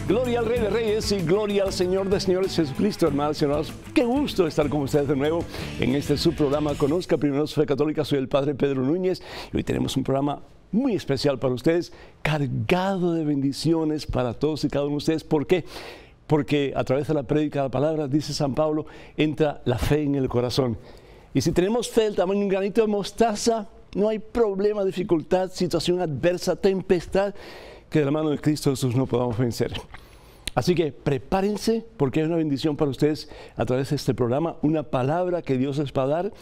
Gloria al Rey de Reyes y gloria al Señor de Señores Jesucristo, hermanos y hermanos. Qué gusto estar con ustedes de nuevo en este su programa Conozca Primero su Fe Católica. Soy el Padre Pedro Núñez y hoy tenemos un programa muy especial para ustedes, cargado de bendiciones para todos y cada uno de ustedes. ¿Por qué? Porque a través de la prédica de la palabra, dice San Pablo, entra la fe en el corazón. Y si tenemos fe del tamaño de un granito de mostaza, no hay problema, dificultad, situación adversa, tempestad, que de la mano de Cristo Jesús no podamos vencer. Así que prepárense, porque hay una bendición para ustedes a través de este programa, una palabra que Dios les va a dar,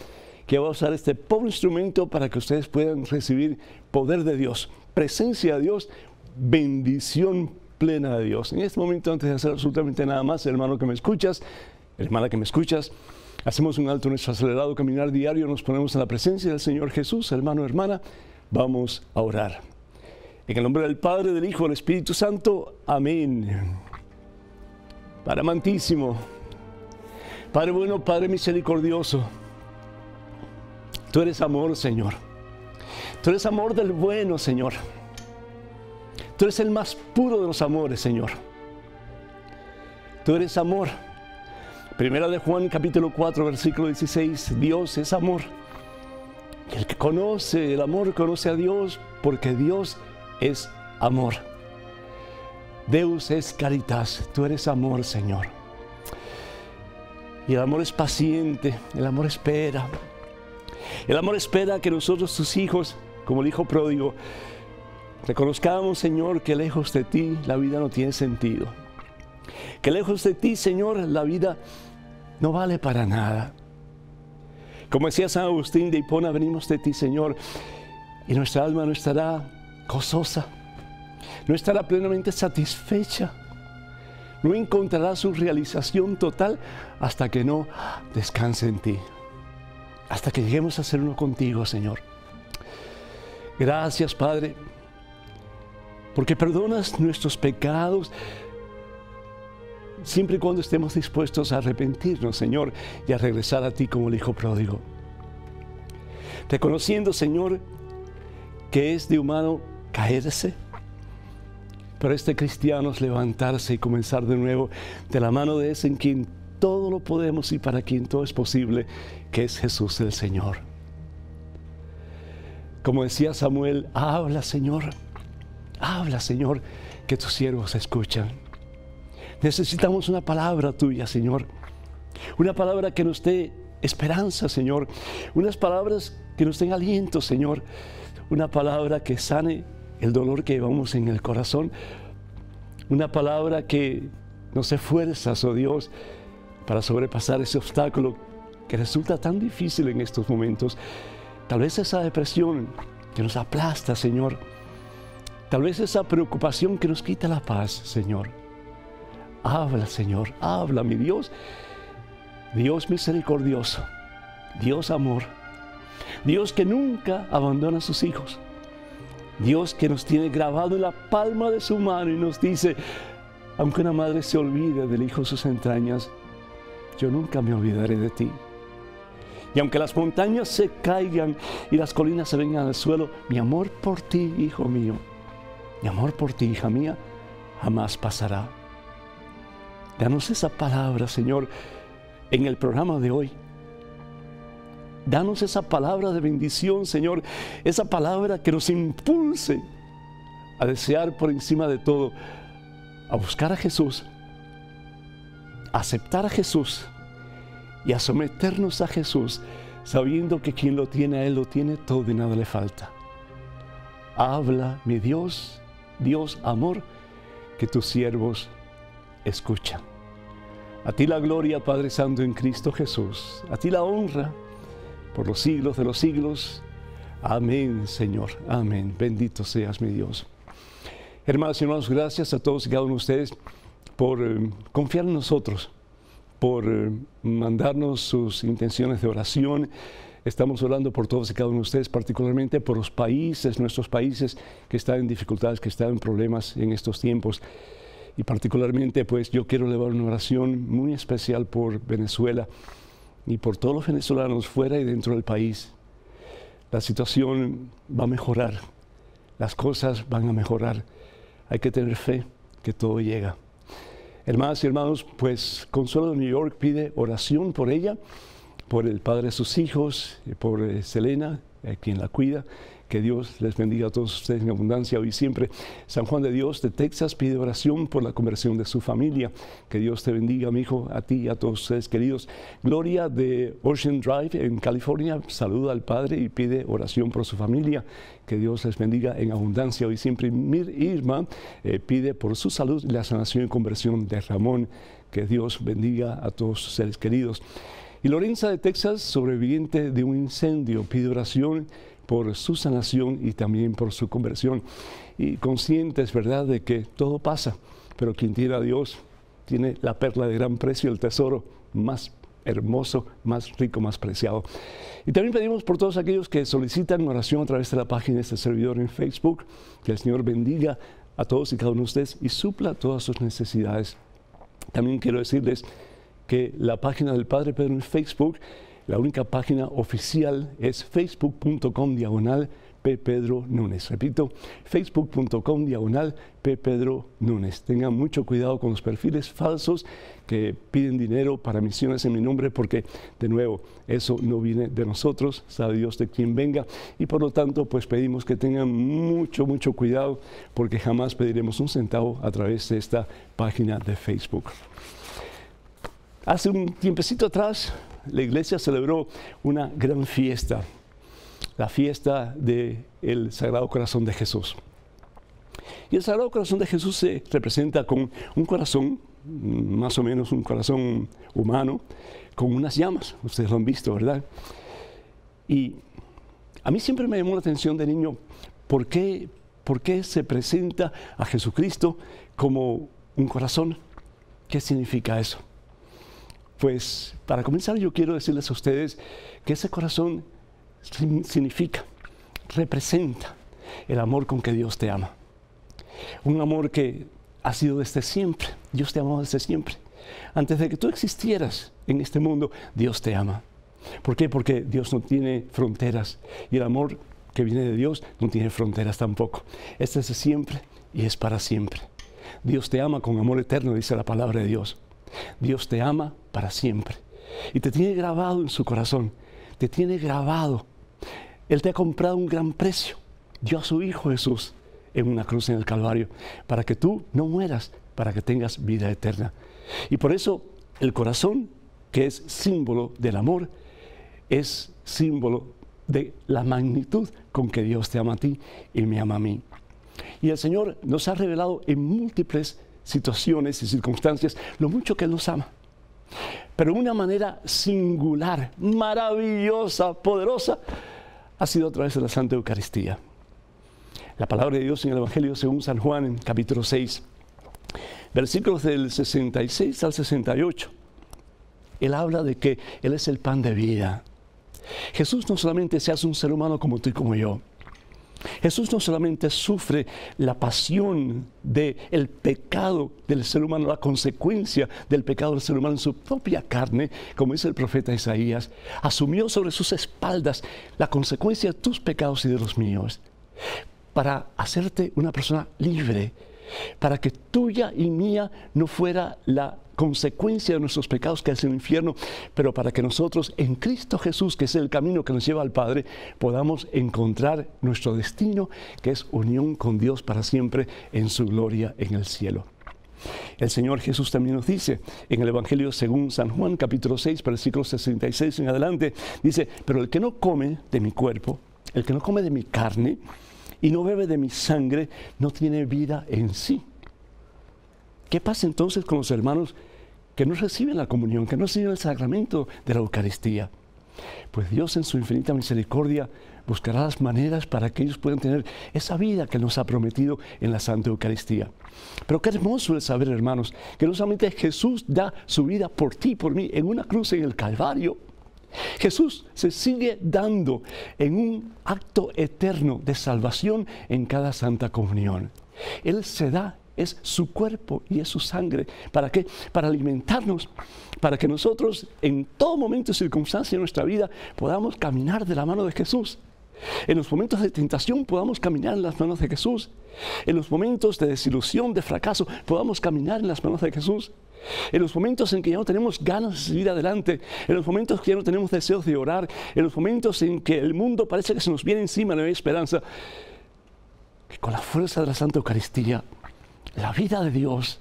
que va a usar este pobre instrumento para que ustedes puedan recibir poder de Dios, presencia de Dios, bendición plena de Dios. En este momento, antes de hacer absolutamente nada más, hermano que me escuchas, hermana que me escuchas, hacemos un alto en nuestro acelerado caminar diario, nos ponemos en la presencia del Señor Jesús, hermano, hermana, vamos a orar. En el nombre del Padre, del Hijo, del Espíritu Santo. Amén. Padre amantísimo, Padre bueno, Padre misericordioso, tú eres amor, Señor. Tú eres amor del bueno, Señor. Tú eres el más puro de los amores, Señor. Tú eres amor. Primera de Juan, capítulo 4, versículo 16. Dios es amor. El que conoce el amor conoce a Dios, porque Dios es amor. Deus es caritas, tú eres amor, Señor. Y el amor es paciente, el amor espera. El amor espera que nosotros, tus hijos, como el hijo pródigo, reconozcamos, Señor, que lejos de ti la vida no tiene sentido. Que lejos de ti, Señor, la vida no vale para nada. Como decía San Agustín de Hipona, venimos de ti, Señor, y nuestra alma no estará gozosa, no estará plenamente satisfecha, no encontrará su realización total hasta que no descanse en ti, hasta que lleguemos a ser uno contigo, Señor. Gracias, Padre, porque perdonas nuestros pecados siempre y cuando estemos dispuestos a arrepentirnos, Señor, y a regresar a ti como el hijo pródigo. Reconociendo, Señor, que es de humano caerse, pero este cristiano es levantarse y comenzar de nuevo de la mano de ese en quien todo lo podemos y para quien todo es posible, que es Jesús el Señor. Como decía Samuel, habla, Señor, que tus siervos escuchan. Necesitamos una palabra tuya, Señor, una palabra que nos dé esperanza, Señor, unas palabras que nos den aliento, Señor, una palabra que sane el dolor que llevamos en el corazón, una palabra que nos dé fuerzas, oh Dios, para sobrepasar ese obstáculo que resulta tan difícil en estos momentos. Tal vez esa depresión que nos aplasta, Señor, tal vez esa preocupación que nos quita la paz, Señor. Habla, Señor, habla, mi Dios, Dios misericordioso, Dios amor, Dios que nunca abandona a sus hijos, Dios que nos tiene grabado en la palma de su mano y nos dice, aunque una madre se olvide del hijo de sus entrañas, yo nunca me olvidaré de ti. Y aunque las montañas se caigan y las colinas se vengan al suelo, mi amor por ti, hijo mío, mi amor por ti, hija mía, jamás pasará. Danos esa palabra, Señor, en el programa de hoy. Danos esa palabra de bendición, Señor, esa palabra que nos impulse a desear por encima de todo, a buscar a Jesús, a aceptar a Jesús y a someternos a Jesús, sabiendo que quien lo tiene a Él lo tiene todo y nada le falta. Habla, mi Dios, Dios amor, que tus siervos escuchan. A ti la gloria, Padre Santo, en Cristo Jesús. A ti la honra por los siglos de los siglos. Amén, Señor. Amén. Bendito seas, mi Dios. Hermanos y hermanos, gracias a todos y cada uno de ustedes por confiar en nosotros, por mandarnos sus intenciones de oración. Estamos orando por todos y cada uno de ustedes, particularmente por los países, nuestros países que están en dificultades, que están en problemas en estos tiempos. Y particularmente, pues yo quiero elevar una oración muy especial por Venezuela y por todos los venezolanos fuera y dentro del país. La situación va a mejorar, las cosas van a mejorar. Hay que tener fe que todo llega. Hermanas y hermanos, pues Consuelo de New York pide oración por ella, por el padre de sus hijos, por Selena, quien la cuida. Que Dios les bendiga a todos ustedes en abundancia hoy y siempre. San Juan de Dios de Texas pide oración por la conversión de su familia. Que Dios te bendiga, mi hijo, a ti y a todos ustedes queridos. Gloria de Ocean Drive en California saluda al Padre y pide oración por su familia. Que Dios les bendiga en abundancia hoy y siempre. Irma pide por su salud la sanación y conversión de Ramón. Que Dios bendiga a todos sus seres queridos. Y Lorenza de Texas, sobreviviente de un incendio, pide oración por su sanación y también por su conversión. Y conscientes, ¿verdad?, de que todo pasa, pero quien tiene a Dios tiene la perla de gran precio, el tesoro más hermoso, más rico, más preciado. Y también pedimos por todos aquellos que solicitan oración a través de la página de este servidor en Facebook, que el Señor bendiga a todos y cada uno de ustedes y supla todas sus necesidades. También quiero decirles que la página del Padre Pedro en Facebook, la única página oficial es facebook.com/ppedronunes. Repito, facebook.com/ppedronunes. Tengan mucho cuidado con los perfiles falsos que piden dinero para misiones en mi nombre, porque, de nuevo, eso no viene de nosotros, sabe Dios de quién venga, y por lo tanto, pues pedimos que tengan mucho cuidado, porque jamás pediremos un centavo a través de esta página de Facebook. Hace un tiempecito atrás, la iglesia celebró una gran fiesta, la fiesta del Sagrado Corazón de Jesús. Y el Sagrado Corazón de Jesús se representa con un corazón, más o menos un corazón humano, con unas llamas. Ustedes lo han visto, ¿verdad? Y a mí siempre me llamó la atención de niño, ¿por qué se presenta a Jesucristo como un corazón? ¿Qué significa eso? Pues para comenzar yo quiero decirles a ustedes que ese corazón significa, representa el amor con que Dios te ama. Un amor que ha sido desde siempre. Dios te amó desde siempre. Antes de que tú existieras en este mundo, Dios te ama. ¿Por qué? Porque Dios no tiene fronteras y el amor que viene de Dios no tiene fronteras tampoco. Es desde siempre y es para siempre. Dios te ama con amor eterno, dice la palabra de Dios. Dios te ama para siempre y te tiene grabado en su corazón, te tiene grabado. Él te ha comprado un gran precio, dio a su Hijo Jesús en una cruz en el Calvario, para que tú no mueras, para que tengas vida eterna. Y por eso el corazón, que es símbolo del amor, es símbolo de la magnitud con que Dios te ama a ti y me ama a mí. Y el Señor nos ha revelado en múltiples situaciones y circunstancias lo mucho que Él nos ama, pero de una manera singular, maravillosa, poderosa, ha sido a través de la Santa Eucaristía. La palabra de Dios en el Evangelio según San Juan, en capítulo 6, versículos del 66 al 68, Él habla de que Él es el pan de vida. Jesús no solamente se hace un ser humano como tú y como yo. Jesús no solamente sufre la pasión del pecado del ser humano, la consecuencia del pecado del ser humano en su propia carne, como dice el profeta Isaías, asumió sobre sus espaldas la consecuencia de tus pecados y de los míos, para hacerte una persona libre, para que tuya y mía no fuera la consecuencia de nuestros pecados, que es el infierno, pero para que nosotros en Cristo Jesús, que es el camino que nos lleva al Padre, podamos encontrar nuestro destino, que es unión con Dios para siempre en su gloria en el cielo. El Señor Jesús también nos dice en el Evangelio según San Juan, capítulo 6, versículos 66 en adelante, dice: pero el que no come de mi cuerpo, el que no come de mi carne y no bebe de mi sangre, no tiene vida en sí. ¿Qué pasa entonces con los hermanos que no reciben la comunión, que no reciben el sacramento de la Eucaristía? Pues Dios en su infinita misericordia buscará las maneras para que ellos puedan tener esa vida que nos ha prometido en la Santa Eucaristía. Pero qué hermoso es saber, hermanos, que no solamente Jesús da su vida por ti, por mí, en una cruz en el Calvario, Jesús se sigue dando en un acto eterno de salvación en cada Santa Comunión. Él se da, es su cuerpo y es su sangre. ¿Para qué? Para alimentarnos, para que nosotros en todo momento y circunstancia de nuestra vida podamos caminar de la mano de Jesús. En los momentos de tentación podamos caminar en las manos de Jesús. En los momentos de desilusión, de fracaso, podamos caminar en las manos de Jesús. En los momentos en que ya no tenemos ganas de seguir adelante, en los momentos que ya no tenemos deseos de orar, en los momentos en que el mundo parece que se nos viene encima, no hay esperanza, que con la fuerza de la Santa Eucaristía, la vida de Dios,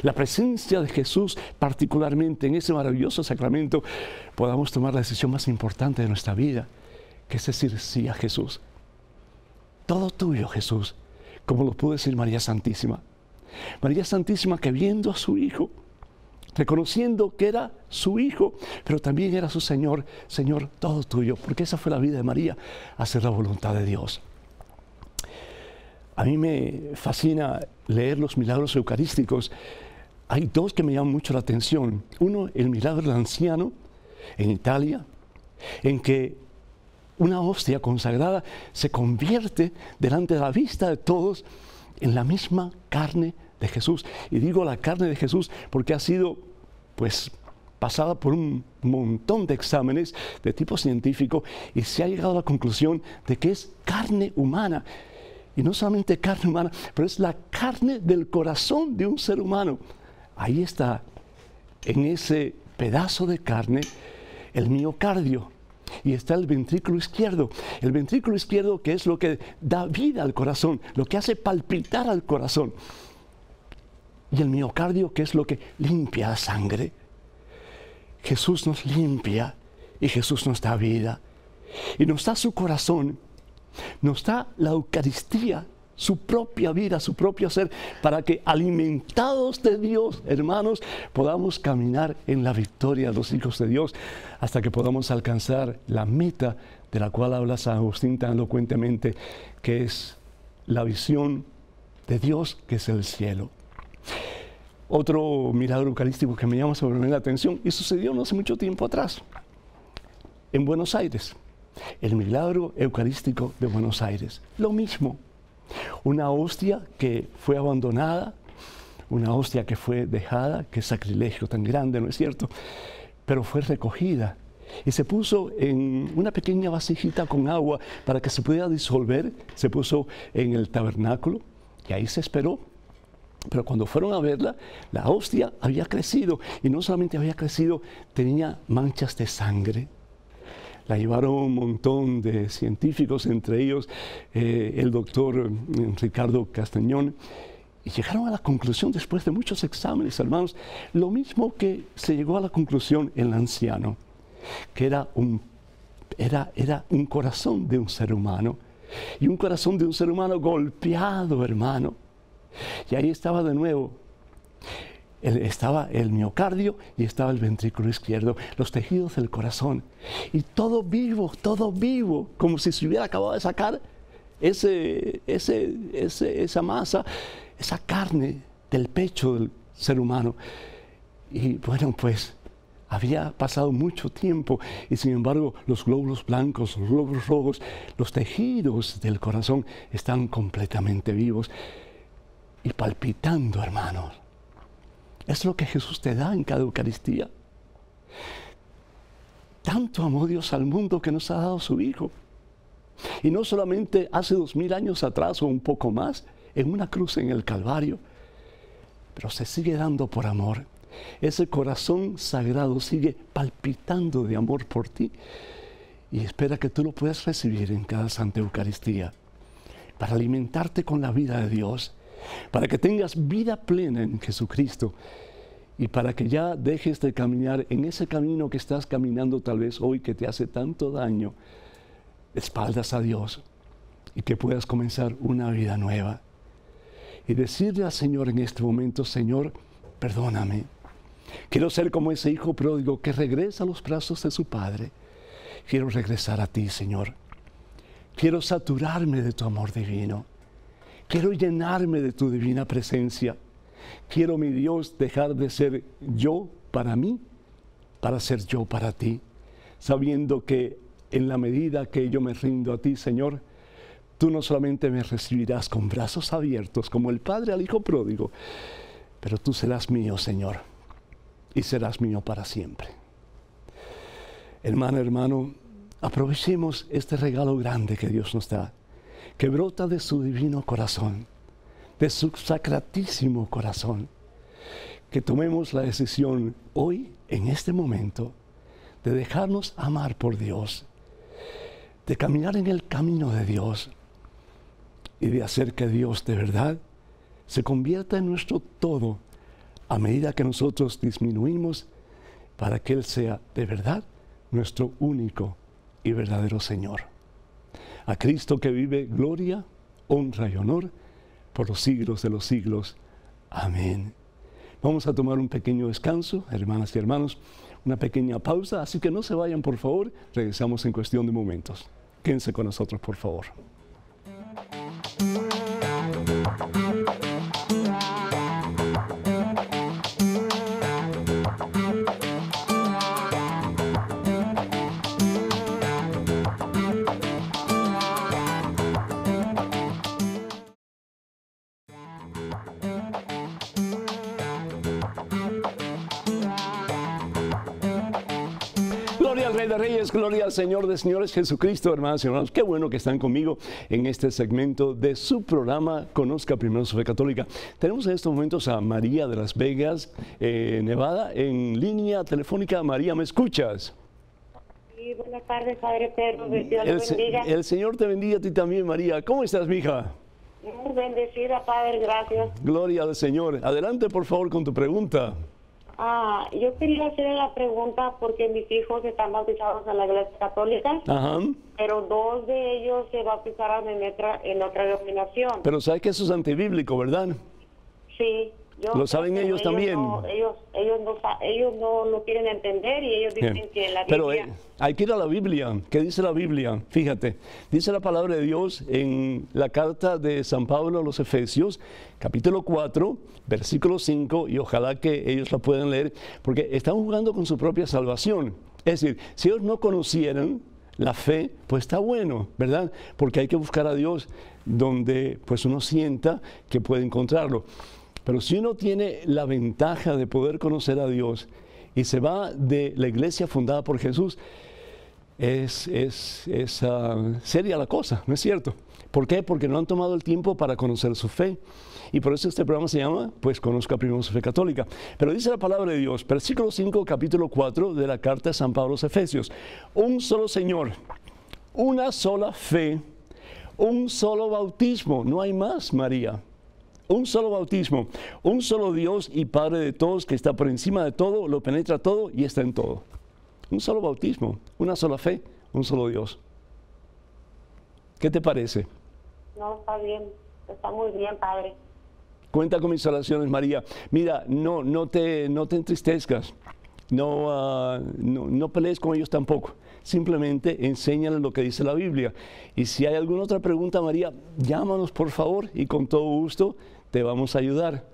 la presencia de Jesús, particularmente en ese maravilloso sacramento, podamos tomar la decisión más importante de nuestra vida, que es decir sí a Jesús. Todo tuyo, Jesús, como lo pudo decir María Santísima. María Santísima que viendo a su Hijo, reconociendo que era su Hijo, pero también era su Señor, Señor, todo tuyo, porque esa fue la vida de María, hacer la voluntad de Dios. A mí me fascina leer los milagros eucarísticos. Hay dos que me llaman mucho la atención. Uno, el milagro del anciano en Italia, en que una hostia consagrada se convierte delante de la vista de todos en la misma carne de Jesús. Y digo la carne de Jesús porque ha sido, pues, pasada por un montón de exámenes de tipo científico y se ha llegado a la conclusión de que es carne humana. Y no solamente carne humana, pero es la carne del corazón de un ser humano. Ahí está, en ese pedazo de carne, el miocardio. Y está el ventrículo izquierdo. El ventrículo izquierdo, que es lo que da vida al corazón, lo que hace palpitar al corazón. Y el miocardio, que es lo que limpia la sangre. Jesús nos limpia y Jesús nos da vida. Y nos da su corazón, nos da la Eucaristía, su propia vida, su propio ser, para que alimentados de Dios, hermanos, podamos caminar en la victoria de los hijos de Dios, hasta que podamos alcanzar la meta de la cual habla San Agustín tan elocuentemente, que es la visión de Dios, que es el cielo. Otro milagro eucarístico que me llama sobremanera la atención, y sucedió no hace mucho tiempo atrás, en Buenos Aires. El milagro eucarístico de Buenos Aires. Lo mismo. Una hostia que fue abandonada, una hostia que fue dejada, qué sacrilegio tan grande, ¿no es cierto? Pero fue recogida y se puso en una pequeña vasijita con agua para que se pudiera disolver. Se puso en el tabernáculo y ahí se esperó. Pero cuando fueron a verla, la hostia había crecido y no solamente había crecido, tenía manchas de sangre. La llevaron un montón de científicos, entre ellos el doctor Ricardo Castañón, y llegaron a la conclusión, después de muchos exámenes, hermanos, lo mismo que se llegó a la conclusión el anciano, que era un corazón de un ser humano, y un corazón de un ser humano golpeado, hermano. Y ahí estaba de nuevo. Estaba el miocardio y estaba el ventrículo izquierdo, los tejidos del corazón. Y todo vivo, como si se hubiera acabado de sacar esa masa, esa carne del pecho del ser humano. Y bueno, pues había pasado mucho tiempo y sin embargo los glóbulos blancos, los glóbulos rojos, los tejidos del corazón están completamente vivos y palpitando, hermanos. Es lo que Jesús te da en cada Eucaristía. Tanto amó Dios al mundo que nos ha dado su Hijo. Y no solamente hace 2000 años atrás o un poco más, en una cruz en el Calvario, pero se sigue dando por amor. Ese corazón sagrado sigue palpitando de amor por ti y espera que tú lo puedas recibir en cada Santa Eucaristía para alimentarte con la vida de Dios, para que tengas vida plena en Jesucristo y para que ya dejes de caminar en ese camino que estás caminando tal vez hoy que te hace tanto daño, de espaldas a Dios, y que puedas comenzar una vida nueva. Y decirle al Señor en este momento: Señor, perdóname. Quiero ser como ese hijo pródigo que regresa a los brazos de su padre. Quiero regresar a ti, Señor. Quiero saturarme de tu amor divino. Quiero llenarme de tu divina presencia. Quiero, mi Dios, dejar de ser yo para mí, para ser yo para ti. sabiendo que en la medida que yo me rindo a ti, Señor, tú no solamente me recibirás con brazos abiertos como el Padre al Hijo pródigo, pero tú serás mío, Señor, y serás mío para siempre. Hermano, aprovechemos este regalo grande que Dios nos da, que brota de su divino corazón, de su sacratísimo corazón. Que tomemos la decisión hoy, en este momento, de dejarnos amar por Dios, de caminar en el camino de Dios y de hacer que Dios de verdad se convierta en nuestro todo a medida que nosotros disminuimos para que Él sea de verdad nuestro único y verdadero Señor. A Cristo que vive gloria, honra y honor por los siglos de los siglos. Amén. Vamos a tomar un pequeño descanso, hermanas y hermanos, una pequeña pausa, así que no se vayan, por favor. Regresamos en cuestión de momentos. Quédense con nosotros, por favor. Gloria al Rey de Reyes, gloria al Señor de Señores, Jesucristo, hermanas y hermanos. Qué bueno que están conmigo en este segmento de su programa Conozca Primero su Fe Católica. Tenemos en estos momentos a María de Las Vegas, Nevada, en línea telefónica. María, ¿me escuchas? Sí, buenas tardes, Padre Pedro. Dios le bendiga. El Señor te bendiga a ti también, María. ¿Cómo estás, mija? Muy bendecida, Padre, gracias. Gloria al Señor. Adelante, por favor, con tu pregunta. Yo quería hacerle la pregunta porque mis hijos están bautizados en la Iglesia Católica, Ajá. pero 2 de ellos se bautizaron en otra denominación. Pero sabes que eso es antibíblico, ¿verdad? Sí. ¿Lo saben ellos también? Ellos no lo quieren entender y ellos dicen que la Biblia... Pero hay que ir a la Biblia. ¿Qué dice la Biblia? Fíjate, dice la palabra de Dios en la carta de San Pablo a los Efesios, capítulo 4, versículo 5, y ojalá que ellos la puedan leer, porque están jugando con su propia salvación. Es decir, si ellos no conocieran la fe, pues está bueno, ¿verdad? Porque hay que buscar a Dios donde pues uno sienta que puede encontrarlo. Pero si uno tiene la ventaja de poder conocer a Dios y se va de la iglesia fundada por Jesús, es seria la cosa, ¿no es cierto? ¿Por qué? Porque no han tomado el tiempo para conocer su fe. Y por eso este programa se llama, pues, Conozca Primero su Fe Católica. Pero dice la palabra de Dios, versículo 5, capítulo 4 de la carta de San Pablo a los Efesios. Un solo Señor, una sola fe, un solo bautismo. No hay más, María. Un solo bautismo, un solo Dios y Padre de todos, que está por encima de todo, lo penetra todo y está en todo. Un solo bautismo, una sola fe, un solo Dios. ¿Qué te parece? No, está bien, está muy bien, Padre. Cuenta con mis oraciones, María. Mira, no te entristezcas, no pelees con ellos tampoco. Simplemente enséñales lo que dice la Biblia. Y si hay alguna otra pregunta, María, llámanos por favor y con todo gusto te vamos a ayudar.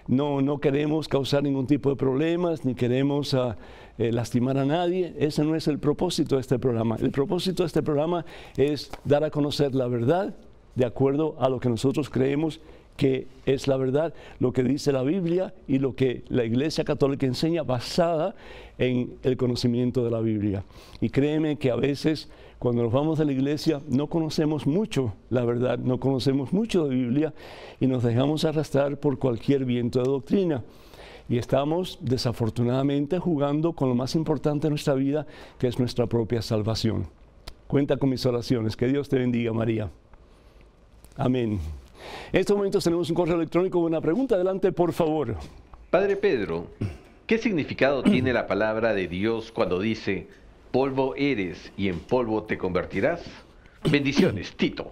No queremos causar ningún tipo de problemas, ni queremos lastimar a nadie. Ese no es el propósito de este programa. El propósito de este programa es dar a conocer la verdad de acuerdo a lo que nosotros creemos que es la verdad, lo que dice la Biblia y lo que la Iglesia Católica enseña basada en el conocimiento de la Biblia. Y créeme que a veces cuando nos vamos de la iglesia no conocemos mucho la verdad, no conocemos mucho de Biblia y nos dejamos arrastrar por cualquier viento de doctrina. Y estamos desafortunadamente jugando con lo más importante de nuestra vida, que es nuestra propia salvación. Cuenta con mis oraciones. Que Dios te bendiga, María. Amén. En estos momentos tenemos un correo electrónico con una pregunta. Adelante, por favor. Padre Pedro, ¿qué significado tiene la palabra de Dios cuando dice, polvo eres y en polvo te convertirás? Bendiciones, Tito.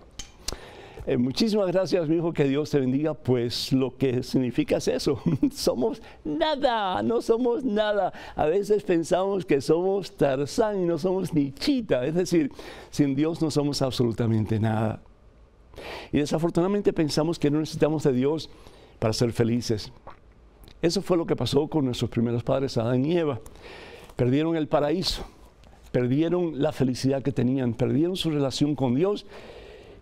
Muchísimas gracias, mi hijo, que Dios te bendiga. Pues lo que significa es eso, somos nada, no somos nada. A veces pensamos que somos Tarzán y no somos ni Chita, es decir, sin Dios no somos absolutamente nada. Y desafortunadamente pensamos que no necesitamos de Dios para ser felices. Eso fue lo que pasó con nuestros primeros padres, Adán y Eva. Perdieron el paraíso. perdieron la felicidad que tenían, perdieron su relación con Dios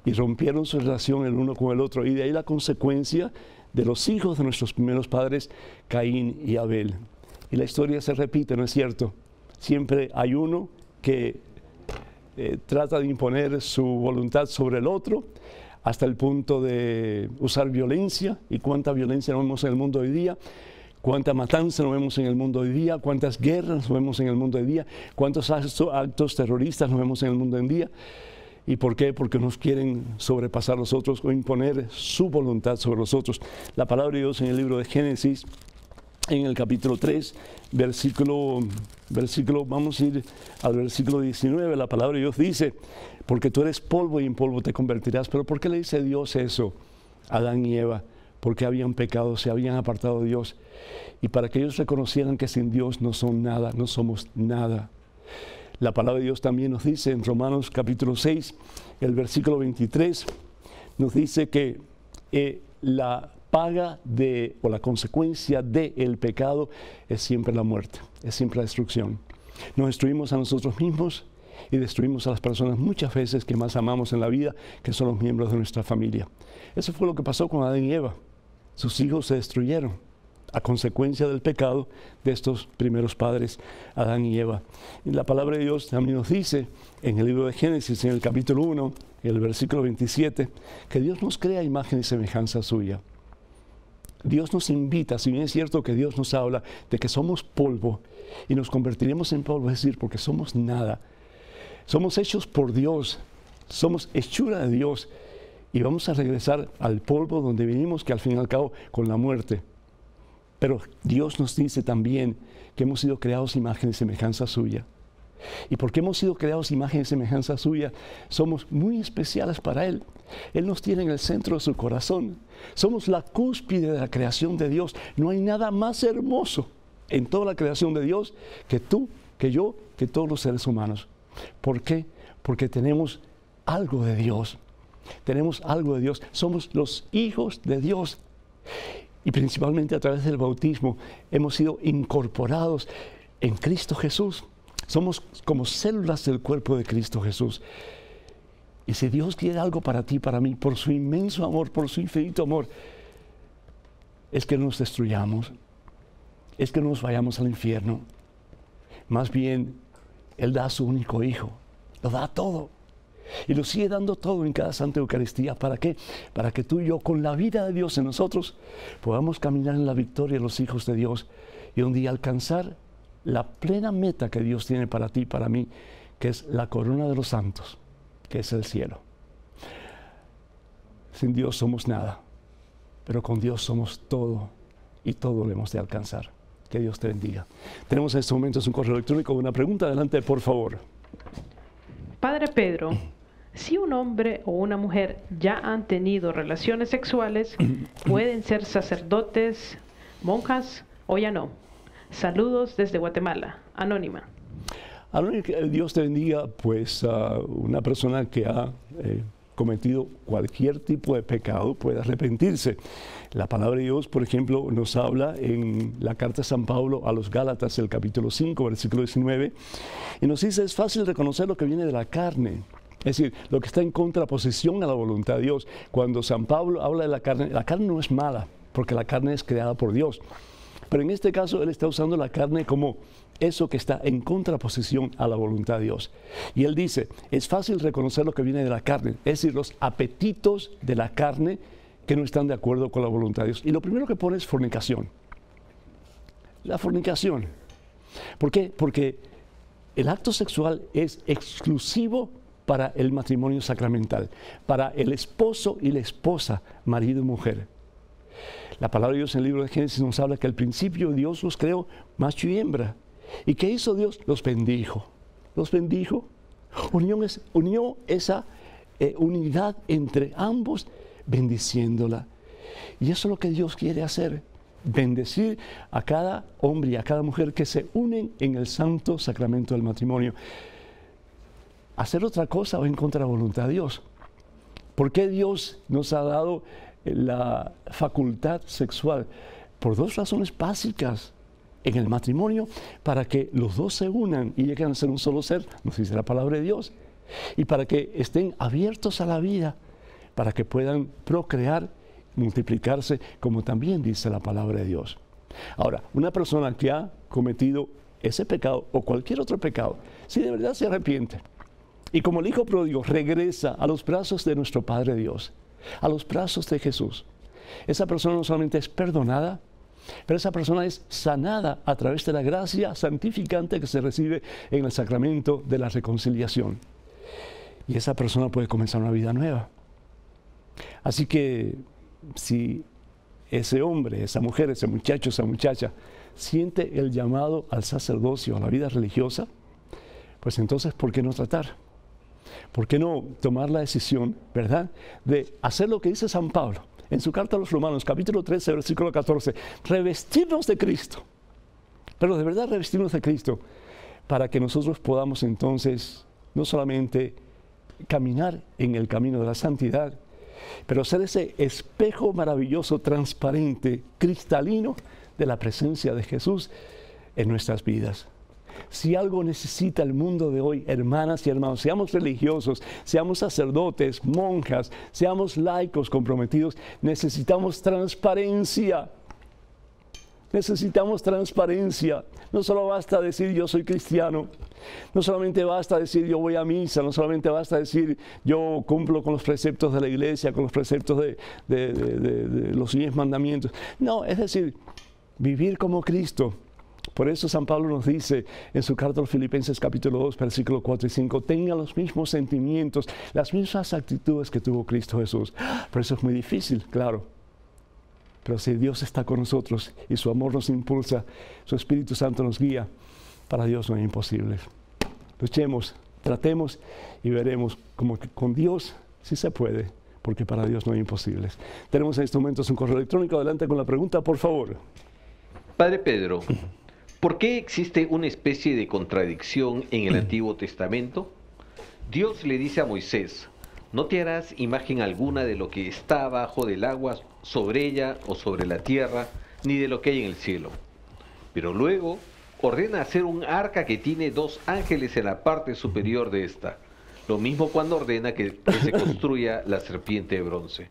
y rompieron su relación el uno con el otro. Y de ahí la consecuencia de los hijos de nuestros primeros padres, Caín y Abel. Y la historia se repite, ¿no es cierto? Siempre hay uno que trata de imponer su voluntad sobre el otro, hasta el punto de usar violencia. ¿Y cuánta violencia no vemos en el mundo hoy día? ¿Cuánta matanza no vemos en el mundo hoy día? ¿Cuántas guerras no vemos en el mundo hoy día? ¿Cuántos actos terroristas no vemos en el mundo hoy día? ¿Y por qué? Porque nos quieren sobrepasar los otros o imponer su voluntad sobre los otros. La palabra de Dios en el libro de Génesis, en el capítulo 3, versículo, vamos a ir al versículo 19, la palabra de Dios dice, porque tú eres polvo y en polvo te convertirás. Pero ¿por qué le dice Dios eso a Adán y Eva? Porque habían pecado, se habían apartado de Dios. Y para que ellos reconocieran que sin Dios no son nada, no somos nada. La palabra de Dios también nos dice en Romanos capítulo 6, el versículo 23, nos dice que la paga o la consecuencia del pecado es siempre la muerte, es siempre la destrucción. Nos destruimos a nosotros mismos y destruimos a las personas muchas veces que más amamos en la vida, que son los miembros de nuestra familia. Eso fue lo que pasó con Adán y Eva. Sus hijos se destruyeron a consecuencia del pecado de estos primeros padres, Adán y Eva. Y la palabra de Dios también nos dice en el libro de Génesis, en el capítulo 1, en el versículo 27, que Dios nos crea imagen y semejanza suya. Dios nos invita, si bien es cierto que Dios nos habla de que somos polvo y nos convertiremos en polvo, es decir, porque somos nada. Somos hechos por Dios, somos hechura de Dios y vamos a regresar al polvo donde vinimos, que al fin y al cabo con la muerte. Pero Dios nos dice también que hemos sido creados imagen y semejanza suya. Y porque hemos sido creados imagen y semejanza suya, somos muy especiales para Él. Él nos tiene en el centro de su corazón. Somos la cúspide de la creación de Dios. No hay nada más hermoso en toda la creación de Dios que tú, que yo, que todos los seres humanos. ¿Por qué? Porque tenemos algo de Dios. Tenemos algo de Dios. Somos los hijos de Dios. Y principalmente a través del bautismo hemos sido incorporados en Cristo Jesús. Somos como células del cuerpo de Cristo Jesús. Y si Dios quiere algo para ti, para mí, por su inmenso amor, por su infinito amor, es que no nos destruyamos, es que no nos vayamos al infierno. Más bien, Él da a su único Hijo, lo da todo. Y lo sigue dando todo en cada Santa Eucaristía. ¿Para qué? Para que tú y yo, con la vida de Dios en nosotros, podamos caminar en la victoria de los hijos de Dios y un día alcanzar la plena meta que Dios tiene para ti y para mí, que es la corona de los santos, que es el cielo. Sin Dios somos nada, pero con Dios somos todo y todo lo hemos de alcanzar. Que Dios te bendiga. Tenemos en estos momentos un correo electrónico con una pregunta. Adelante, por favor. Padre Pedro, si un hombre o una mujer ya han tenido relaciones sexuales, ¿pueden ser sacerdotes, monjas o ya no? Saludos desde Guatemala, Anónima. Anónima, que Dios te bendiga, pues una persona que ha cometido cualquier tipo de pecado puede arrepentirse. La palabra de Dios, por ejemplo, nos habla en la carta de San Pablo a los Gálatas, el capítulo 5, versículo 19, y nos dice, es fácil reconocer lo que viene de la carne, es decir, lo que está en contraposición a la voluntad de Dios. Cuando San Pablo habla de la carne no es mala, porque la carne es creada por Dios. Pero en este caso, él está usando la carne como eso que está en contraposición a la voluntad de Dios. Y él dice, es fácil reconocer lo que viene de la carne, es decir, los apetitos de la carne que no están de acuerdo con la voluntad de Dios. Y lo primero que pone es fornicación. La fornicación. ¿Por qué? Porque el acto sexual es exclusivo para el matrimonio sacramental, para el esposo y la esposa, marido y mujer. La palabra de Dios en el libro de Génesis nos habla que al principio Dios los creó macho y hembra. ¿Y qué hizo Dios? Los bendijo. Los bendijo. Unió esa unidad entre ambos, bendiciéndola. Y eso es lo que Dios quiere hacer. Bendecir a cada hombre y a cada mujer que se unen en el santo sacramento del matrimonio. Hacer otra cosa va en contra de la voluntad de Dios. ¿Por qué Dios nos ha dado la facultad sexual? Por dos razones básicas. en el matrimonio para que los dos se unan y lleguen a ser un solo ser, nos dice la palabra de Dios, y para que estén abiertos a la vida, para que puedan procrear, multiplicarse, como también dice la palabra de Dios. Ahora, una persona que ha cometido ese pecado o cualquier otro pecado, si de verdad se arrepiente y como el hijo pródigo regresa a los brazos de nuestro Padre Dios, a los brazos de Jesús, esa persona no solamente es perdonada, pero esa persona es sanada a través de la gracia santificante que se recibe en el sacramento de la reconciliación. Y esa persona puede comenzar una vida nueva. Así que si ese hombre, esa mujer, ese muchacho, esa muchacha siente el llamado al sacerdocio, a la vida religiosa, pues entonces, ¿por qué no tratar? ¿Por qué no tomar la decisión, verdad, de hacer lo que dice San Pablo en su carta a los Romanos, capítulo 13, versículo 14, revestirnos de Cristo, pero de verdad revestirnos de Cristo, para que nosotros podamos entonces no solamente caminar en el camino de la santidad, pero ser ese espejo maravilloso, transparente, cristalino de la presencia de Jesús en nuestras vidas. Si algo necesita el mundo de hoy, hermanas y hermanos, seamos religiosos, seamos sacerdotes, monjas, seamos laicos comprometidos, necesitamos transparencia. Necesitamos transparencia. No solo basta decir yo soy cristiano, no solamente basta decir yo voy a misa, no solamente basta decir yo cumplo con los preceptos de la iglesia, con los preceptos de los 10 mandamientos. No, es decir, vivir como Cristo. Por eso San Pablo nos dice en su carta a los Filipenses capítulo 2, versículos 4 y 5, tengan los mismos sentimientos, las mismas actitudes que tuvo Cristo Jesús. Pero eso es muy difícil, claro. Pero si Dios está con nosotros y su amor nos impulsa, su Espíritu Santo nos guía, para Dios no hay imposibles. Luchemos, tratemos y veremos como que con Dios sí se puede, porque para Dios no hay imposibles. Tenemos en estos momentos un correo electrónico. Adelante con la pregunta, por favor. Padre Pedro, ¿por qué existe una especie de contradicción en el Antiguo Testamento? Dios le dice a Moisés, no te harás imagen alguna de lo que está abajo del agua, sobre ella o sobre la tierra, ni de lo que hay en el cielo. Pero luego ordena hacer un arca que tiene 2 ángeles en la parte superior de esta. Lo mismo cuando ordena que se construya la serpiente de bronce.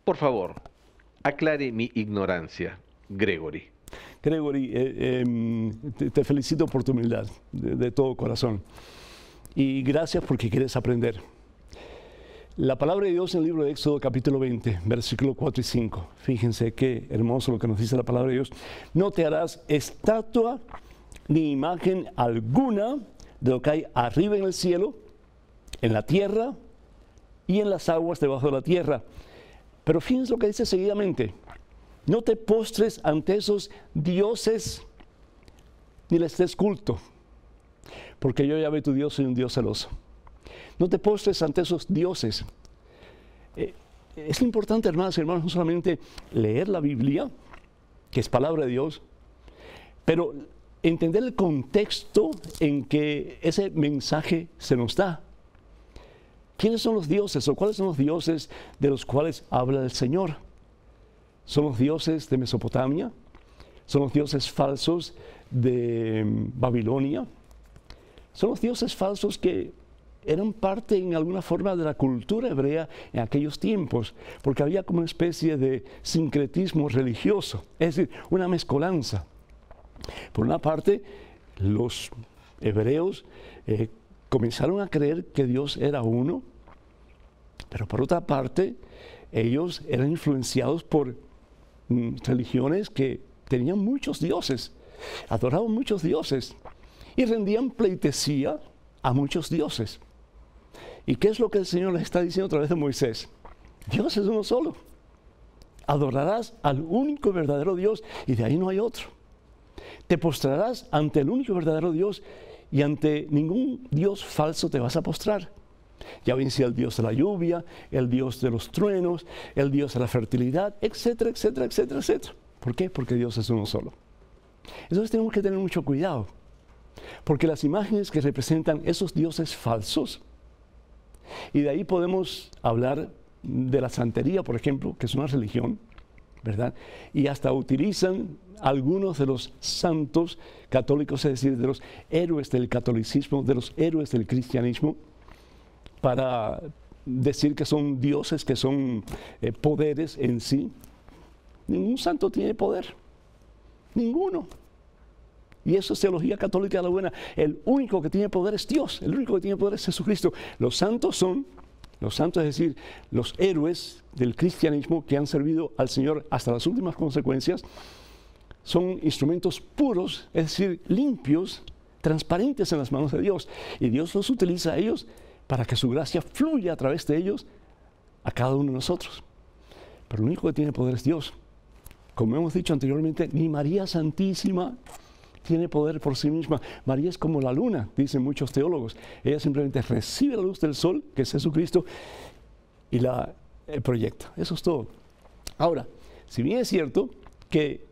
Por favor, aclare mi ignorancia. Gregory. Gregory, te felicito por tu humildad, de todo corazón. Y gracias porque quieres aprender. La palabra de Dios en el libro de Éxodo capítulo 20, versículos 4 y 5. Fíjense qué hermoso lo que nos dice la palabra de Dios. No te harás estatua ni imagen alguna de lo que hay arriba en el cielo, en la tierra y en las aguas debajo de la tierra. Pero fíjense lo que dice seguidamente. No te postres ante esos dioses ni les des culto, porque yo, Yahvé tu Dios, soy un Dios celoso. No te postres ante esos dioses. Es importante, hermanas y hermanos, no solamente leer la Biblia, que es palabra de Dios, pero entender el contexto en que ese mensaje se nos da. ¿Quiénes son los dioses o cuáles son los dioses de los cuales habla el Señor? ¿Son los dioses de Mesopotamia? ¿Son los dioses falsos de Babilonia? ¿Son los dioses falsos que eran parte en alguna forma de la cultura hebrea en aquellos tiempos? Porque había como una especie de sincretismo religioso, es decir, una mezcolanza. Por una parte, los hebreos comenzaron a creer que Dios era uno, pero por otra parte, ellos eran influenciados por religiones que tenían muchos dioses, adoraban muchos dioses y rendían pleitesía a muchos dioses. ¿Y qué es lo que el Señor les está diciendo a través de Moisés? Dios es uno solo. Adorarás al único y verdadero Dios y de ahí no hay otro. Te postrarás ante el único y verdadero Dios y ante ningún Dios falso te vas a postrar. Ya bien sea el Dios de la lluvia, el Dios de los truenos, el Dios de la fertilidad, etcétera, etcétera, etcétera, etcétera. ¿Por qué? Porque Dios es uno solo. Entonces tenemos que tener mucho cuidado, porque las imágenes que representan esos dioses falsos, y de ahí podemos hablar de la santería, por ejemplo, que es una religión, ¿verdad? Y hasta utilizan algunos de los santos católicos, es decir, de los héroes del catolicismo, de los héroes del cristianismo, para decir que son dioses, que son poderes en sí. Ningún santo tiene poder, ninguno. Y eso es teología católica de la buena. El único que tiene poder es Dios, el único que tiene poder es Jesucristo. Los santos, es decir, los héroes del cristianismo que han servido al Señor hasta las últimas consecuencias, son instrumentos puros, es decir, limpios, transparentes en las manos de Dios. Y Dios los utiliza a ellos para que su gracia fluya a través de ellos a cada uno de nosotros. Pero el único que tiene poder es Dios. Como hemos dicho anteriormente, ni María Santísima tiene poder por sí misma. María es como la luna, dicen muchos teólogos. Ella simplemente recibe la luz del sol, que es Jesucristo, y la proyecta. Eso es todo. Ahora, si bien es cierto que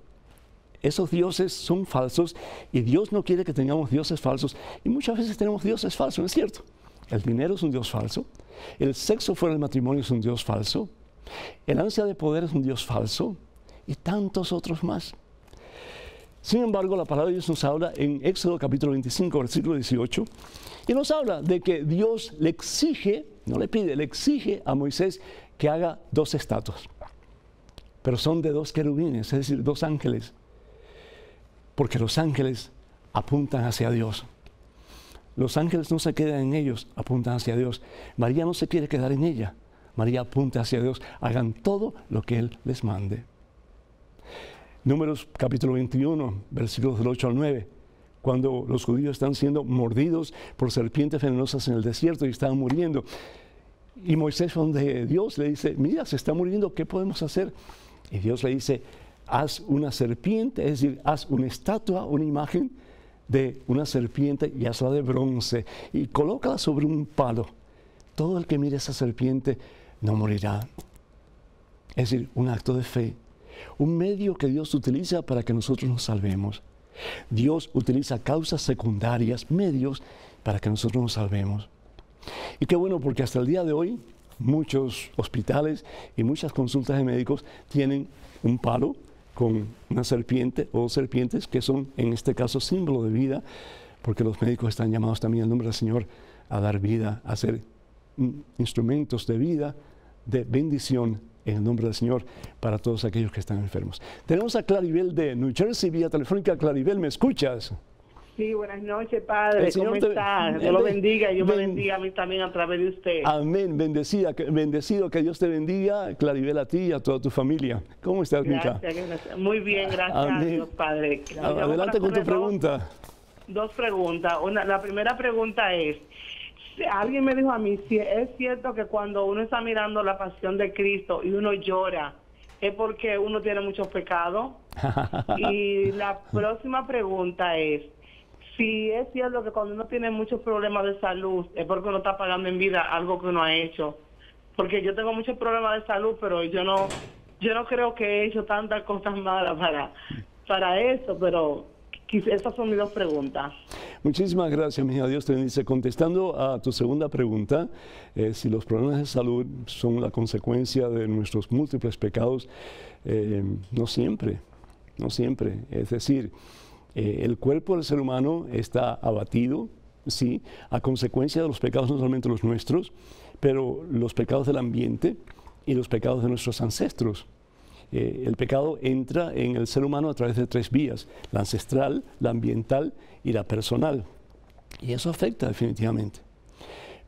esos dioses son falsos y Dios no quiere que tengamos dioses falsos, y muchas veces tenemos dioses falsos, ¿no es cierto? El dinero es un dios falso, el sexo fuera del matrimonio es un dios falso, el ansia de poder es un dios falso, y tantos otros más. Sin embargo, la palabra de Dios nos habla en Éxodo capítulo 25, versículo 18, y nos habla de que Dios le exige, no le pide, le exige a Moisés que haga 2 estatuas. Pero son de 2 querubines, es decir, 2 ángeles. Porque los ángeles apuntan hacia Dios. Los ángeles no se quedan en ellos, apuntan hacia Dios. María no se quiere quedar en ella. María apunta hacia Dios. Hagan todo lo que Él les mande. Números capítulo 21, versículos del 8 al 9. Cuando los judíos están siendo mordidos por serpientes venenosas en el desierto y están muriendo. Y Moisés, donde Dios le dice, mira, se está muriendo, ¿qué podemos hacer? Y Dios le dice, haz una serpiente, es decir, haz una estatua, una imagen de una serpiente y hazla de bronce y colócala sobre un palo. Todo el que mire esa serpiente no morirá. Es decir, un acto de fe, un medio que Dios utiliza para que nosotros nos salvemos. Dios utiliza causas secundarias, medios, para que nosotros nos salvemos. Y qué bueno, porque hasta el día de hoy muchos hospitales y muchas consultas de médicos tienen un palo con una serpiente o 2 serpientes que son en este caso símbolo de vida, porque los médicos están llamados también en nombre del Señor a dar vida, a ser instrumentos de vida, de bendición en el nombre del Señor para todos aquellos que están enfermos. Tenemos a Claribel de New Jersey vía telefónica. Claribel, ¿me escuchas? Sí, buenas noches, Padre. ¿Cómo estás? Dios lo bendiga y yo me bendiga a mí también a través de usted. Amén. Bendecido, que Dios te bendiga, Claribel, a ti y a toda tu familia. ¿Cómo estás, Mica? Gracias. Muy bien, gracias Amén. a Dios, Padre. Adelante con tu pregunta. 2 preguntas. La primera pregunta es, alguien me dijo a mí, si es cierto que cuando uno está mirando la pasión de Cristo y uno llora, es porque uno tiene muchos pecados. Y la próxima pregunta es, si es cierto que cuando uno tiene muchos problemas de salud, es porque uno está pagando en vida algo que uno ha hecho. Porque yo tengo muchos problemas de salud, pero yo no creo que he hecho tantas cosas malas para eso, pero esas son mis 2 preguntas. Muchísimas gracias, mi hija. Dios te bendice. Contestando a tu segunda pregunta, si los problemas de salud son la consecuencia de nuestros múltiples pecados, no siempre. Es decir, el cuerpo del ser humano está abatido, sí, a consecuencia de los pecados, no solamente los nuestros, pero los pecados del ambiente y los pecados de nuestros ancestros. El pecado entra en el ser humano a través de 3 vías, la ancestral, la ambiental y la personal. Y eso afecta definitivamente.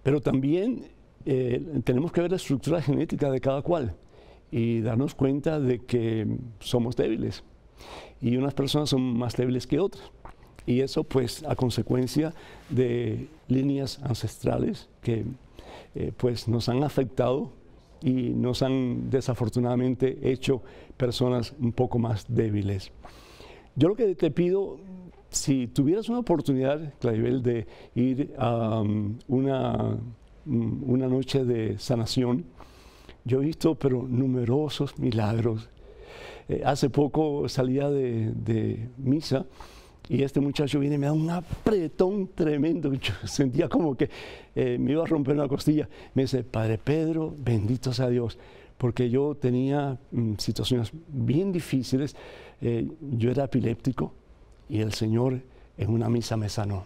Pero también tenemos que ver la estructura genética de cada cual y darnos cuenta de que somos débiles. Y unas personas son más débiles que otras. Y eso pues a consecuencia de líneas ancestrales que pues nos han afectado y nos han desafortunadamente hecho personas un poco más débiles. Yo lo que te pido, si tuvieras una oportunidad, Claribel, de ir a una noche de sanación, yo he visto pero numerosos milagros. Hace poco salía de misa y este muchacho viene y me da un apretón tremendo. Yo sentía como que me iba a romper una costilla. Me dice, Padre Pedro, bendito sea Dios, porque yo tenía situaciones bien difíciles. Yo era epiléptico y el Señor en una misa me sanó.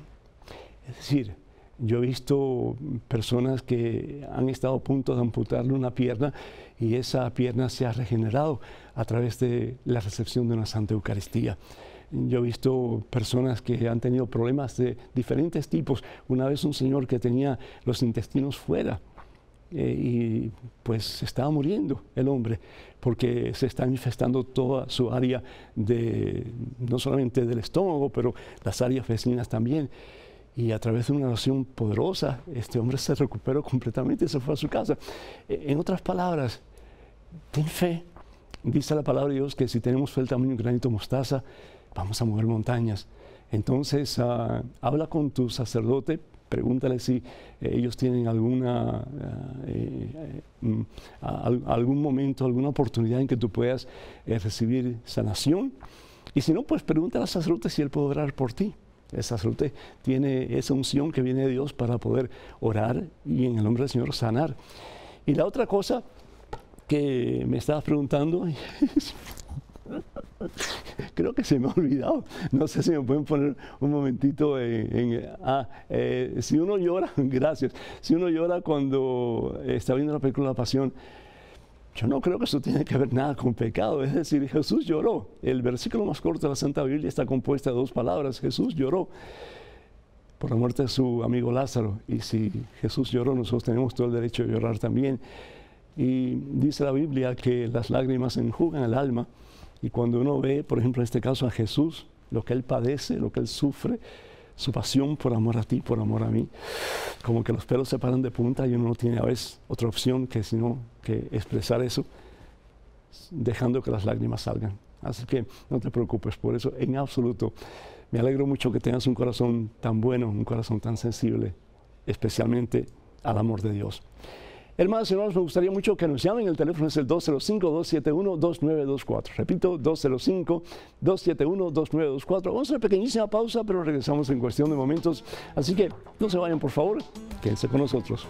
Es decir, yo he visto personas que han estado a punto de amputarle una pierna y esa pierna se ha regenerado a través de la recepción de una Santa Eucaristía. Yo he visto personas que han tenido problemas de diferentes tipos. Una vez un señor que tenía los intestinos fuera y pues se estaba muriendo el hombre porque se está infestando toda su área no solamente del estómago, pero las áreas vecinas también. Y a través de una oración poderosa, este hombre se recuperó completamente y se fue a su casa. En otras palabras, ten fe. Dice la palabra de Dios que si tenemos fe del tamaño de un granito de mostaza, vamos a mover montañas. Entonces, habla con tu sacerdote, pregúntale si ellos tienen algún momento, alguna oportunidad en que tú puedas recibir sanación. Y si no, pues pregúntale al sacerdote si él puede orar por ti. El sacerdote tiene esa unción que viene de Dios para poder orar y en el nombre del Señor sanar. Y la otra cosa que me estabas preguntando, creo que se me ha olvidado, no sé si me pueden poner un momentito si uno llora, gracias, si uno llora cuando está viendo la película La Pasión, yo no creo que eso tiene que ver nada con pecado. Es decir, Jesús lloró. El versículo más corto de la Santa Biblia está compuesto de 2 palabras. Jesús lloró por la muerte de su amigo Lázaro. Y si Jesús lloró, nosotros tenemos todo el derecho de llorar también. Y dice la Biblia que las lágrimas enjugan el alma. Y cuando uno ve, por ejemplo, en este caso a Jesús, lo que Él padece, lo que Él sufre, su pasión por amor a ti, por amor a mí, como que los pelos se paran de punta y uno no tiene a veces otra opción que sino que expresar eso, dejando que las lágrimas salgan. Así que no te preocupes por eso, en absoluto. Me alegro mucho que tengas un corazón tan bueno, un corazón tan sensible, especialmente al amor de Dios. Hermanos y hermanos, me gustaría mucho que nos llamen. El teléfono es el 205-271-2924. Repito, 205-271-2924. Vamos a hacer una pequeñísima pausa, pero regresamos en cuestión de momentos. Así que no se vayan, por favor. Quédense con nosotros.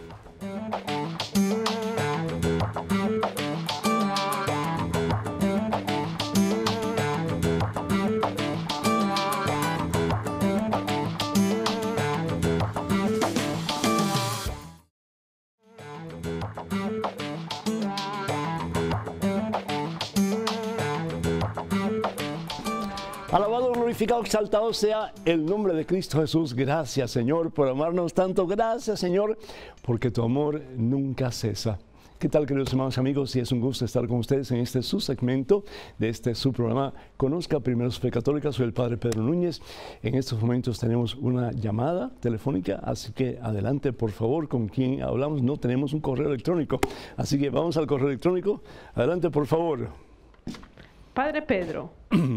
Alabado, glorificado, exaltado sea el nombre de Cristo Jesús. Gracias, Señor, por amarnos tanto. Gracias, Señor, porque tu amor nunca cesa. ¿Qué tal, queridos hermanos y amigos? Y es un gusto estar con ustedes en este su segmento de su programa Conozca Primero su Fe Católica. Soy el Padre Pedro Núñez. En estos momentos tenemos una llamada telefónica, así que adelante, por favor, con quien hablamos. No tenemos un correo electrónico, así que vamos al correo electrónico. Adelante, por favor. Padre Pedro,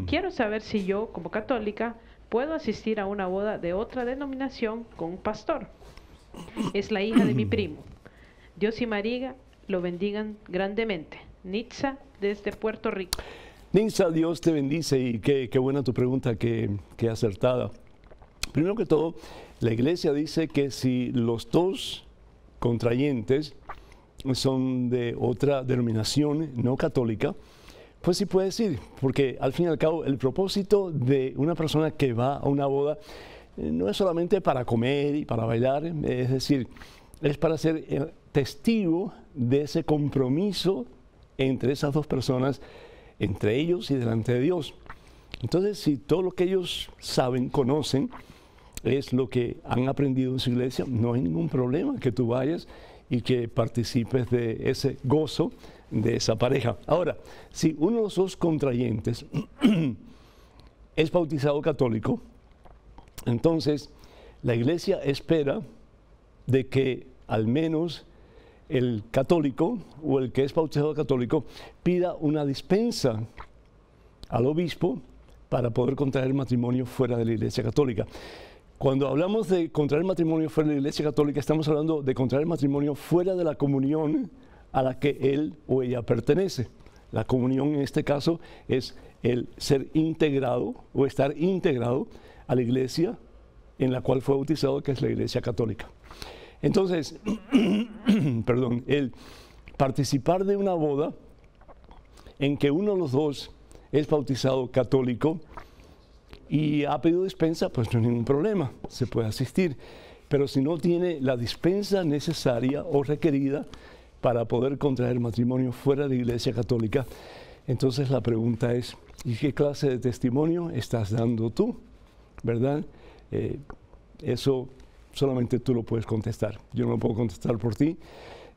quiero saber si yo, como católica, puedo asistir a una boda de otra denominación con un pastor. Es la hija de mi primo. Dios y María lo bendigan grandemente. Nitza, desde Puerto Rico. Nitza, Dios te bendice y qué buena tu pregunta, qué acertada. Primero que todo, la Iglesia dice que si los dos contrayentes son de otra denominación no católica, pues sí puedes ir, porque al fin y al cabo el propósito de una persona que va a una boda no es solamente para comer y para bailar, es decir, es para ser el testigo de ese compromiso entre esas dos personas, entre ellos y delante de Dios. Entonces, si todo lo que ellos saben, conocen, es lo que han aprendido en su iglesia, no hay ningún problema que tú vayas y que participes de ese gozo de esa pareja. Ahora, si uno de los dos contrayentes es bautizado católico, entonces la Iglesia espera de que al menos el católico o el que es bautizado católico pida una dispensa al obispo para poder contraer matrimonio fuera de la Iglesia Católica. Cuando hablamos de contraer matrimonio fuera de la Iglesia Católica, estamos hablando de contraer matrimonio fuera de la comunión a la que él o ella pertenece. La comunión en este caso es el ser integrado o estar integrado a la iglesia en la cual fue bautizado, que es la Iglesia Católica. Entonces, perdón, el participar de una boda en que uno de los dos es bautizado católico y ha pedido dispensa, pues no hay ningún problema, se puede asistir. Pero si no tiene la dispensa necesaria o requerida para poder contraer matrimonio fuera de la Iglesia Católica, entonces la pregunta es, ¿y qué clase de testimonio estás dando tú? ¿Verdad? Eso solamente tú lo puedes contestar. Yo no lo puedo contestar por ti.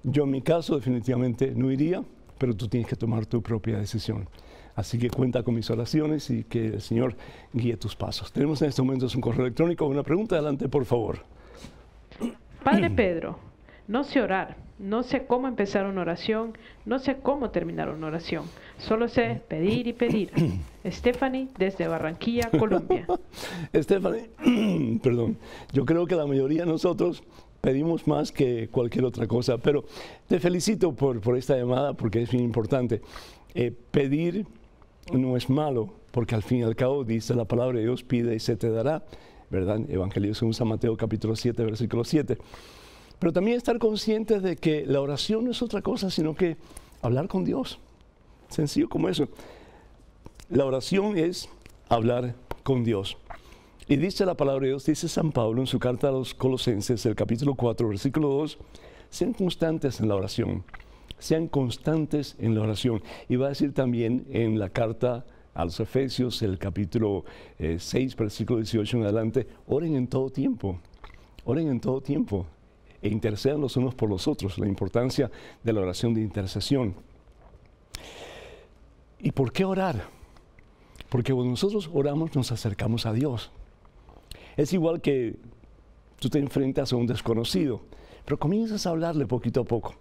Yo en mi caso definitivamente no iría, pero tú tienes que tomar tu propia decisión. Así que cuenta con mis oraciones y que el Señor guíe tus pasos. Tenemos en estos momentos un correo electrónico. Una pregunta, adelante, por favor. Padre Pedro, no sé orar, no sé cómo empezar una oración, no sé cómo terminar una oración. Solo sé pedir y pedir. Stephanie, desde Barranquilla, Colombia. Stephanie, perdón, yo creo que la mayoría de nosotros pedimos más que cualquier otra cosa, pero te felicito por esta llamada porque es bien importante. Pedir no es malo, porque al fin y al cabo dice la palabra de Dios, pide y se te dará, ¿verdad? Evangelio según San Mateo capítulo 7, versículo 7. Pero también estar conscientes de que la oración no es otra cosa, sino que hablar con Dios. Sencillo como eso. La oración es hablar con Dios. Y dice la palabra de Dios, dice San Pablo en su carta a los Colosenses, el capítulo 4, versículo 2, sean constantes en la oración. Sean constantes en la oración. Y va a decir también en la carta a los Efesios, el capítulo 6, versículo 18 en adelante, oren en todo tiempo. Oren en todo tiempo. E intercedan los unos por los otros. La importancia de la oración de intercesión. ¿Y por qué orar? Porque cuando nosotros oramos nos acercamos a Dios. Es igual que tú te enfrentas a un desconocido, pero comienzas a hablarle poquito a poco.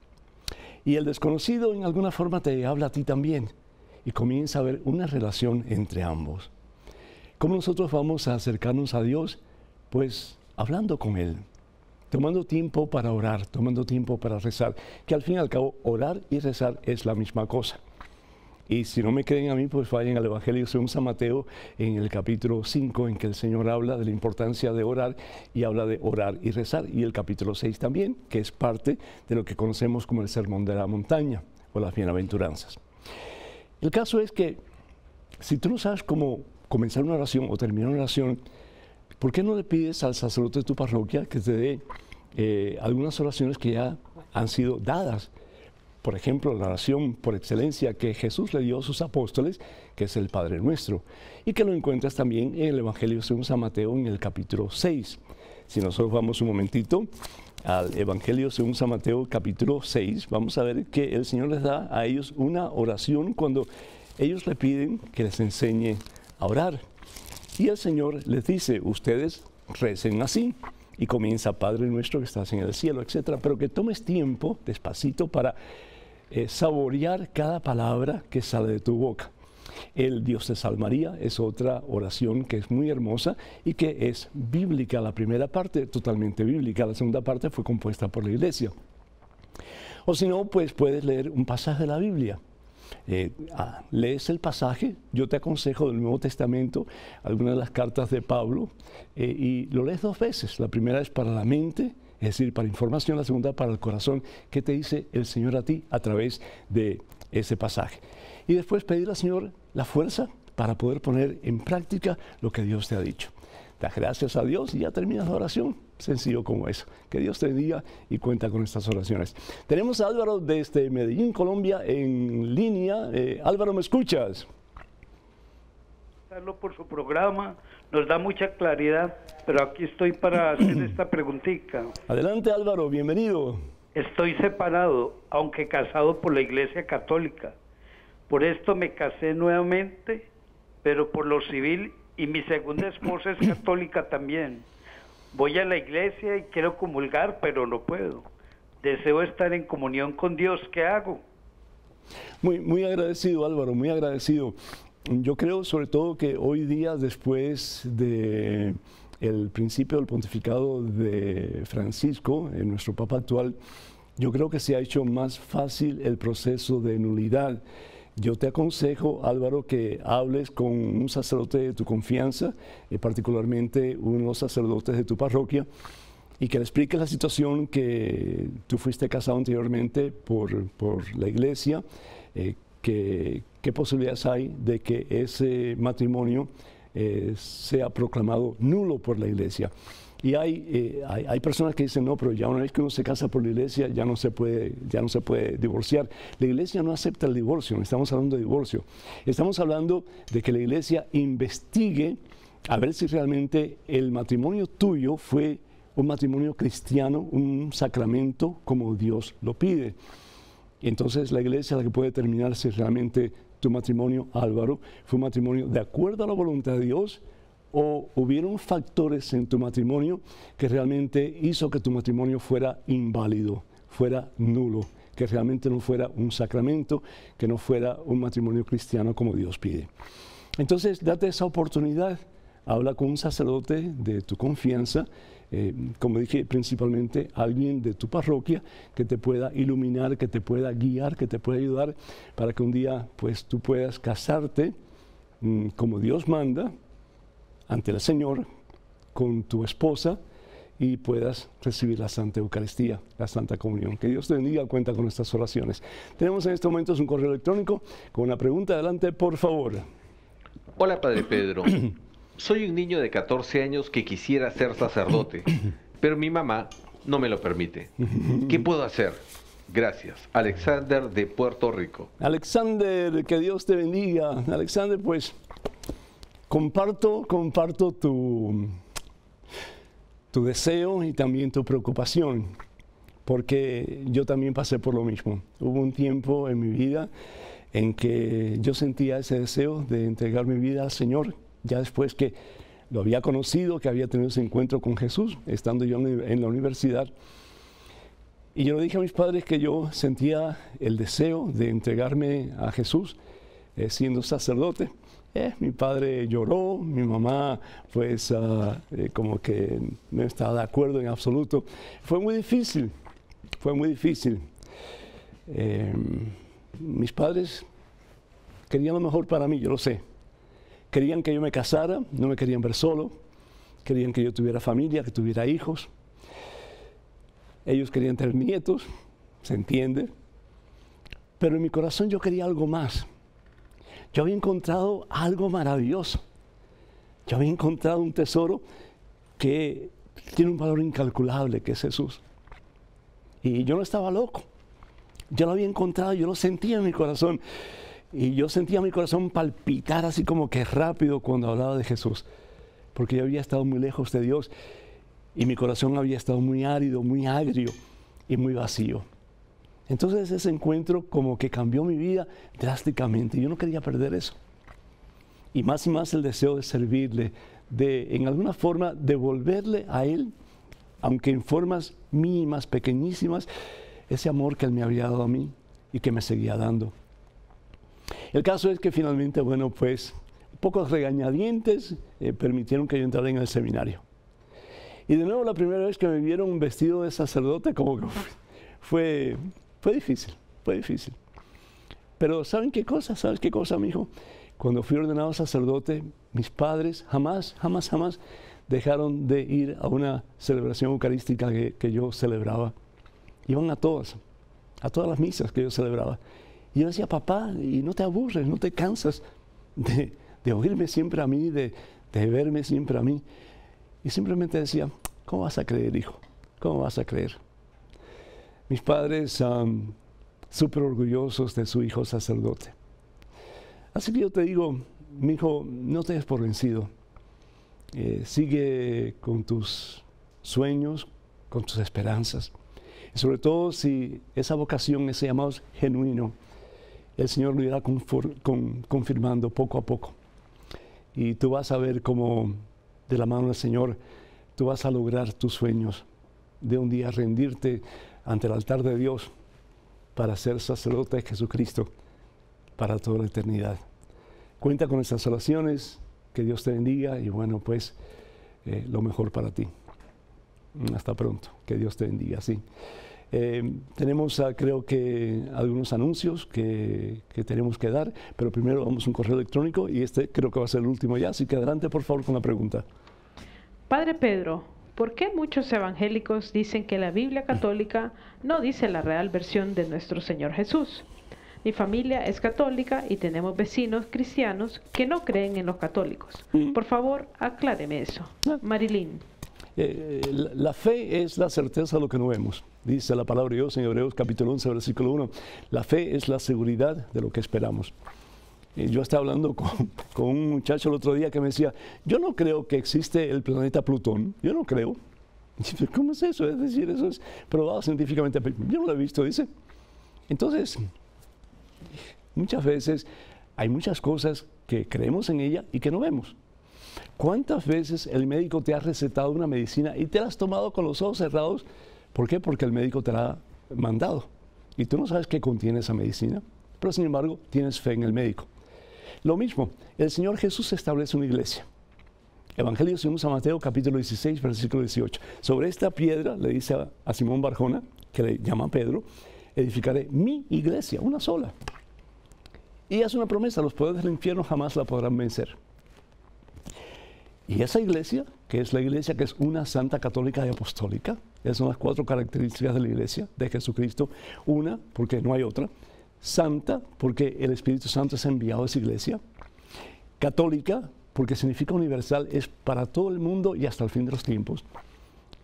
Y el desconocido en alguna forma te habla a ti también. Y comienza a haber una relación entre ambos. ¿Cómo nosotros vamos a acercarnos a Dios? Pues hablando con Él, tomando tiempo para orar, tomando tiempo para rezar, que al fin y al cabo orar y rezar es la misma cosa. Y si no me creen a mí, pues vayan al Evangelio según San Mateo en el capítulo 5, en que el Señor habla de la importancia de orar y habla de orar y rezar. Y el capítulo 6 también, que es parte de lo que conocemos como el Sermón de la Montaña o las Bienaventuranzas. El caso es que si tú no sabes cómo comenzar una oración o terminar una oración, ¿por qué no le pides al sacerdote de tu parroquia que te dé algunas oraciones que ya han sido dadas? Por ejemplo, la oración por excelencia que Jesús le dio a sus apóstoles, que es el Padre Nuestro, y que lo encuentras también en el Evangelio según San Mateo en el capítulo 6. Si nosotros vamos un momentito al Evangelio según San Mateo capítulo 6, vamos a ver que el Señor les da a ellos una oración cuando ellos le piden que les enseñe a orar. Y el Señor les dice, ustedes recen así. Y comienza, Padre Nuestro que estás en el cielo, etc. Pero que tomes tiempo, despacito, para saborear cada palabra que sale de tu boca. El Dios te salvaría es otra oración que es muy hermosa y que es bíblica. La primera parte, totalmente bíblica. La segunda parte fue compuesta por la Iglesia. O si no, pues puedes leer un pasaje de la Biblia. Lees el pasaje, yo te aconsejo del Nuevo Testamento, algunas de las cartas de Pablo, y lo lees 2 veces. La primera es para la mente, es decir, para información, la segunda para el corazón, que te dice el Señor a ti a través de ese pasaje. Y después pedir al Señor la fuerza para poder poner en práctica lo que Dios te ha dicho. Das gracias a Dios y ya terminas la oración. Sencillo como eso. Que Dios te bendiga y cuenta con estas oraciones. Tenemos a Álvaro desde Medellín, Colombia, en línea. Álvaro, ¿me escuchas? Por su programa, nos da mucha claridad, pero aquí estoy para hacer esta preguntita. Adelante, Álvaro, bienvenido. Estoy separado, aunque casado por la Iglesia Católica. Por esto me casé nuevamente, pero por lo civil, y mi segunda esposa es católica también. Voy a la iglesia y quiero comulgar, pero no puedo. Deseo estar en comunión con Dios. ¿Qué hago? Muy agradecido, Álvaro, muy agradecido. Yo creo sobre todo que hoy día, después de el principio del pontificado de Francisco, nuestro Papa actual, yo creo que se ha hecho más fácil el proceso de nulidad. Yo te aconsejo, Álvaro, que hables con un sacerdote de tu confianza, particularmente unos sacerdotes de tu parroquia, y que le expliques la situación que tú fuiste casado anteriormente por la iglesia, qué posibilidades hay de que ese matrimonio sea proclamado nulo por la iglesia. Y hay personas que dicen, no, pero ya una vez que uno se casa por la iglesia, ya no se puede divorciar. La iglesia no acepta el divorcio, no estamos hablando de divorcio. Estamos hablando de que la iglesia investigue a ver si realmente el matrimonio tuyo fue un matrimonio cristiano, un sacramento como Dios lo pide. Y entonces la iglesia es la que puede determinar si realmente tu matrimonio, Álvaro, fue un matrimonio de acuerdo a la voluntad de Dios, o hubieron factores en tu matrimonio que realmente hizo que tu matrimonio fuera inválido, fuera nulo, que realmente no fuera un sacramento, que no fuera un matrimonio cristiano como Dios pide. Entonces, date esa oportunidad, habla con un sacerdote de tu confianza, como dije, principalmente alguien de tu parroquia que te pueda iluminar, que te pueda guiar, que te pueda ayudar para que un día pues tú puedas casarte como Dios manda, ante el Señor, con tu esposa, y puedas recibir la Santa Eucaristía, la Santa Comunión. Que Dios te bendiga, cuenta con nuestras oraciones. Tenemos en estos momentos un correo electrónico con una pregunta. Adelante, por favor. Hola, Padre Pedro. Soy un niño de 14 años que quisiera ser sacerdote, pero mi mamá no me lo permite. ¿Qué puedo hacer? Gracias. Alexander de Puerto Rico. Alexander, que Dios te bendiga. Alexander, pues comparto tu deseo y también tu preocupación, porque yo también pasé por lo mismo. Hubo un tiempo en mi vida en que yo sentía ese deseo de entregar mi vida al Señor, ya después que lo había conocido, que había tenido ese encuentro con Jesús, estando yo en la universidad. Y yo le dije a mis padres que yo sentía el deseo de entregarme a Jesús siendo sacerdote. Mi padre lloró, mi mamá pues como que no estaba de acuerdo en absoluto. Fue muy difícil, fue muy difícil. Mis padres querían lo mejor para mí, yo lo sé. Querían que yo me casara, no me querían ver solo. Querían que yo tuviera familia, que tuviera hijos. Ellos querían tener nietos, se entiende. Pero en mi corazón yo quería algo más. Yo había encontrado algo maravilloso. Yo había encontrado un tesoro que tiene un valor incalculable, que es Jesús. Y yo no estaba loco. Yo lo había encontrado, yo lo sentía en mi corazón. Y yo sentía mi corazón palpitar así como que rápido cuando hablaba de Jesús. Porque yo había estado muy lejos de Dios y mi corazón había estado muy árido, muy agrio y muy vacío. Entonces ese encuentro como que cambió mi vida drásticamente. Yo no quería perder eso. Y más el deseo de servirle, de en alguna forma devolverle a Él, aunque en formas mínimas, pequeñísimas, ese amor que Él me había dado a mí y que me seguía dando. El caso es que finalmente, bueno, pues pocos regañadientes permitieron que yo entrara en el seminario. Y de nuevo la primera vez que me vieron vestido de sacerdote, como que fue difícil, fue difícil. Pero ¿saben qué cosa? ¿Sabes qué cosa, mi hijo? Cuando fui ordenado sacerdote, mis padres jamás dejaron de ir a una celebración eucarística que yo celebraba. Iban a todas las misas que yo celebraba. Y yo decía, papá, ¿y no te aburres, no te cansas de oírme siempre a mí, de verme siempre a mí? Y simplemente decía, ¿cómo vas a creer, hijo? ¿Cómo vas a creer? Mis padres súper orgullosos de su hijo sacerdote. Así que yo te digo, mi hijo, no te des por vencido. Sigue con tus sueños, con tus esperanzas. Y sobre todo si esa vocación, ese llamado es genuino, el Señor lo irá confirmando poco a poco. Y tú vas a ver cómo de la mano del Señor tú vas a lograr tus sueños de un día rendirte ante el altar de Dios para ser sacerdote de Jesucristo para toda la eternidad. Cuenta con estas oraciones, que Dios te bendiga y bueno, pues lo mejor para ti. Hasta pronto, que Dios te bendiga, sí. Tenemos creo que algunos anuncios que tenemos que dar, pero primero vamos a un correo electrónico y este creo que va a ser el último ya, así que adelante por favor con la pregunta. Padre Pedro, ¿por qué muchos evangélicos dicen que la Biblia católica no dice la real versión de nuestro Señor Jesús? Mi familia es católica y tenemos vecinos cristianos que no creen en los católicos. Por favor, acláreme eso. Marilyn. La fe es la certeza de lo que no vemos. Dice la palabra de Dios en Hebreos capítulo 11, versículo 1. La fe es la seguridad de lo que esperamos. Yo estaba hablando con un muchacho el otro día que me decía, yo no creo que existe el planeta Plutón. Yo no creo. ¿Cómo es eso? Es decir, eso es probado científicamente. Yo no lo he visto, dice. Entonces, muchas veces hay muchas cosas que creemos en ella y que no vemos. ¿Cuántas veces el médico te ha recetado una medicina y te la has tomado con los ojos cerrados? ¿Por qué? Porque el médico te la ha mandado y tú no sabes qué contiene esa medicina, pero sin embargo tienes fe en el médico. Lo mismo, el Señor Jesús establece una iglesia. Evangelio según San Mateo, capítulo 16, versículo 18. Sobre esta piedra, le dice a Simón Barjona, que le llama Pedro, edificaré mi iglesia, una sola. Y hace una promesa, los poderes del infierno jamás la podrán vencer. Y esa iglesia, que es la iglesia que es una santa, católica y apostólica, esas son las 4 características de la iglesia de Jesucristo. Una, porque no hay otra. Santa, porque el Espíritu Santo es enviado a esa iglesia. Católica, porque significa universal, es para todo el mundo y hasta el fin de los tiempos.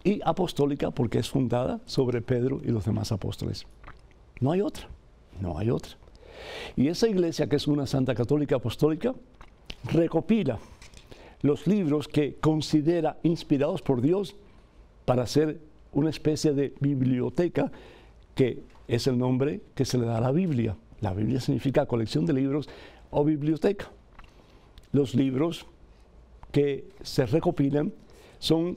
Y apostólica, porque es fundada sobre Pedro y los demás apóstoles. No hay otra, no hay otra. Y esa iglesia, que es una santa, católica, apostólica, recopila los libros que considera inspirados por Dios para hacer una especie de biblioteca, que es el nombre que se le da a la Biblia. La Biblia significa colección de libros o biblioteca. Los libros que se recopilan son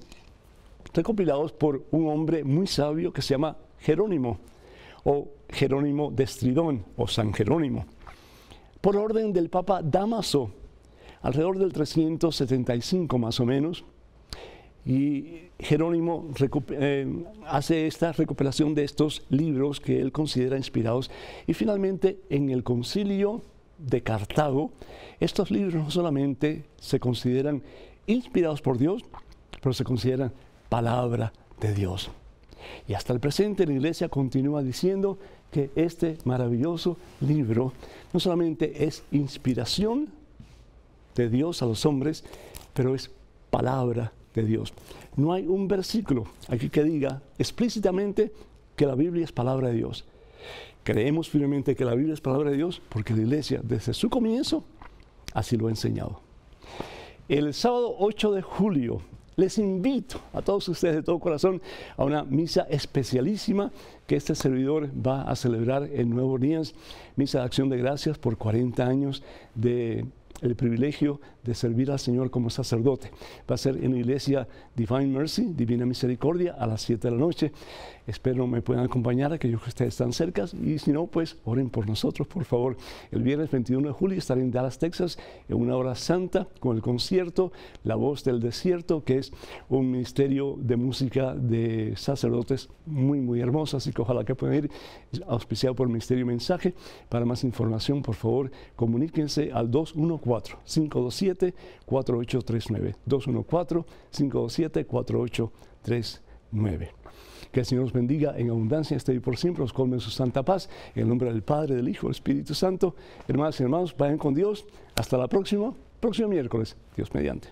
recopilados por un hombre muy sabio que se llama Jerónimo, o Jerónimo de Estridón, o San Jerónimo, por orden del Papa Dámaso, alrededor del 375 más o menos. Y Jerónimo hace esta recopilación de estos libros que él considera inspirados. Y finalmente, en el concilio de Cartago, estos libros no solamente se consideran inspirados por Dios, pero se consideran palabra de Dios. Y hasta el presente la Iglesia continúa diciendo que este maravilloso libro no solamente es inspiración de Dios a los hombres, pero es palabra de Dios. No hay un versículo aquí que diga explícitamente que la Biblia es palabra de Dios. Creemos firmemente que la Biblia es palabra de Dios porque la Iglesia desde su comienzo así lo ha enseñado. El sábado 8 de julio les invito a todos ustedes de todo corazón a una misa especialísima que este servidor va a celebrar en Nueva Orleans, misa de acción de gracias por 40 años de el privilegio de servir al Señor como sacerdote. Va a ser en la iglesia Divine Mercy, Divina Misericordia, a las 7 de la noche. Espero me puedan acompañar, aquellos que ustedes están cerca, y si no, pues oren por nosotros, por favor. El viernes 21 de julio estaré en Dallas, Texas, en una hora santa con el concierto La Voz del Desierto, que es un ministerio de música de sacerdotes muy hermoso, así que ojalá que puedan ir, auspiciado por el Ministerio Mensaje. Para más información, por favor, comuníquense al 214-527-4839. 214-527-4839. Que el Señor los bendiga en abundancia, esté y por siempre, os colme en su santa paz. En el nombre del Padre, del Hijo, del Espíritu Santo. Hermanas y hermanos, vayan con Dios. Hasta la próximo miércoles. Dios mediante.